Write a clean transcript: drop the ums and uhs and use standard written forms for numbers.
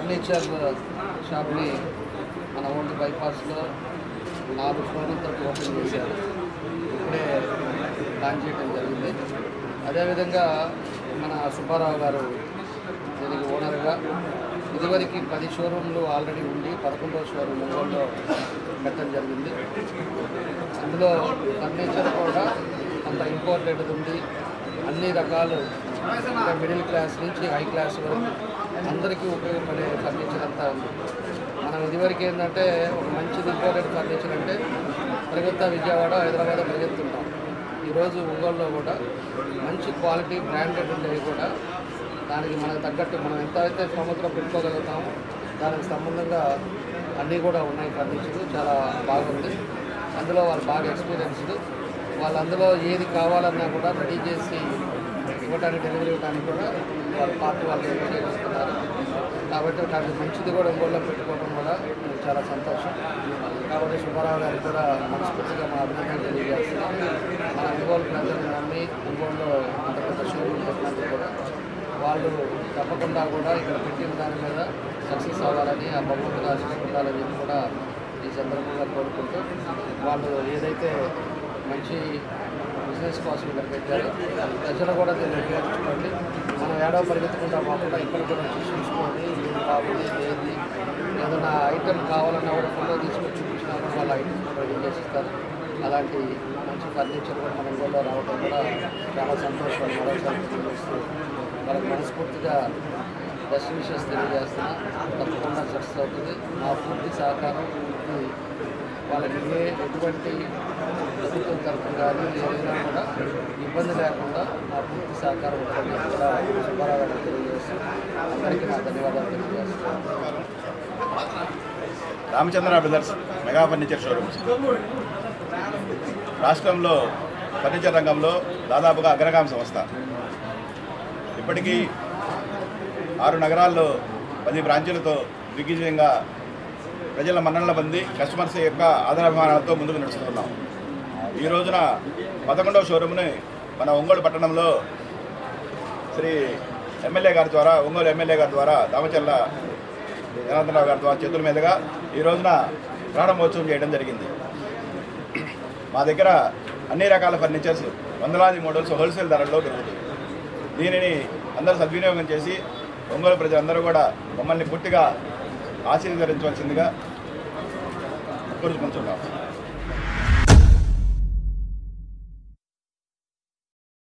Furniture షాప్ని మన old బైపాస్లో 4 ఫ్లోర్లతో open చేశారు. ఇప్పుడే లాంచ్ చేయడం జరిగింది. అదేవిధంగా మన సుబ్బారావు గారు దీనికి ఓనర్గా ఇదివరకు 10 షోరూమ్లు ఆల్రెడీ ఉండి 11వ షోరూమ్ ఒంగోలులో పెట్టడం జరిగింది. అందులో ఫర్నిచర్ కూడా అంత ఇంపార్టెంట్ ఉంది. అన్ని రకాలు మిడిల్ క్లాస్ నుంచి హై క్లాస్ వరకు అందరికీ ఉపయోగపడే ఫర్నిచర్ అంతా ఉంది. మనం ఇదివరకు ఏంటంటే ఒక మంచిది ఇంపార్టెంట్ ఫర్నిచర్ అంటే పరిగెత్తా విజయవాడ హైదరాబాద్ పరిగెత్తుంటాం. ఈరోజు ఒంగోలులో కూడా మంచి క్వాలిటీ బ్రాండెడ్ ఉండేవి కూడా దానికి మనకు తగ్గట్టు మనం ఎంత అయితే సముద్రం పెట్టుకోగలుగుతామో దానికి సంబంధంగా అన్నీ కూడా ఉన్నాయి. ఫర్నిచర్ చాలా బాగుంది. అందులో వాళ్ళు బాగా ఎక్స్పీరియన్స్డ్. వాళ్ళు అందులో ఏది కావాలన్నా కూడా రెడీ చేసి ఇవ్వడానికి డెలివరీ ఇవ్వడానికి కూడా వాళ్ళ పార్టీ వాళ్ళు చేస్తున్నారు. కాబట్టి దానికి మంచిది కూడా ఒంగోలులో పెట్టుకోవడం కూడా చాలా సంతోషం. కాబట్టి సుబ్బారావు గారికి కూడా మనస్ఫూర్తిగా మా అభినందనలు తెలియజేస్తున్నాం. మన ఒంగోలు ప్రజలను నమ్మి ఒంగోలులో అంత పెద్ద షోరూమ్ పెట్టినందుకు కూడా వాళ్ళు తప్పకుండా కూడా ఇక్కడ పెట్టిన దాని మీద సక్సెస్ అవ్వాలని ఆ భగవంతుడు ఆశిస్తుండాలని కూడా ఈ సందర్భంగా కోరుకుంటూ వాళ్ళు ఏదైతే మంచి బిజినెస్ కోసం ఇక్కడ పెట్టారు ప్రజలు కూడా దీన్ని ఉపయోగించుకోండి. మనం ఏడవ పరిగెత్తుకుంటా కాకుండా ఇక్కడ కూడా చూసుకొని ఏది బాగుంది ఏది ఏదైనా ఐటెం కావాలన్నా కూడా ఫోటో తీసుకొని చూపించినా కూడా వాళ్ళ ఐటెం కూడా చేసిస్తారు. అలాంటి మంచి ఫర్నిచర్ కూడా మన ఊళ్ళో రావడం కూడా చాలా సంతోషం. మరోసారి తెలియజేస్తూ వాళ్ళకి మనస్ఫూర్తిగా బెస్ట్ విషెస్ తెలియజేస్తున్నా. తప్పకుండా సక్సెస్ అవుతుంది. మా పూర్తి సహకారం వాళ్ళకి ఎటువంటి ప్రభుత్వం తరఫున కానీ ఏదైనా కూడా ఇబ్బంది లేకుండా మా పూర్తి సహకారం ఉంటుందని కూడా సుబ్బారావు గారికి తెలియజేస్తూ అందరికీ నా ధన్యవాదాలు తెలియజేస్తున్నాను. Ramachandra brothers mega furniture showrooms రాష్ట్రంలో ఫర్నిచర్ రంగంలో దాదాపుగా అగ్రగామి సంస్థ. ఇప్పటికీ 6 నగరాల్లో 10 బ్రాంచీలతో దిగ్విజయంగా ప్రజల మన్ననల పొంది కస్టమర్స్ యొక్క ఆదరాభిమానాలతో ముందుకు నడుస్తున్నాం. ఈ రోజున 11వ షోరూమ్ని మన ఒంగోలు పట్టణంలో శ్రీ ఎమ్మెల్యే గారి ద్వారా ఒంగోలు ఎమ్మెల్యే గారి ద్వారా దామచర్ల జనార్దనరావు గారి ద్వారా చేతుల మీదుగా ఈ రోజున ప్రారంభోత్సవం చేయడం జరిగింది. మా దగ్గర అన్ని రకాల ఫర్నిచర్స్ వందలాది మోడల్స్ హోల్సేల్ ధరల్లో దొరుకుతాయి. దీనిని అందరూ సద్వినియోగం చేసి ఒంగోలు ప్రజలందరూ కూడా మమ్మల్ని పూర్తిగా ఆశీర్వదించవలసిందిగా కోరుకుంటున్నాం.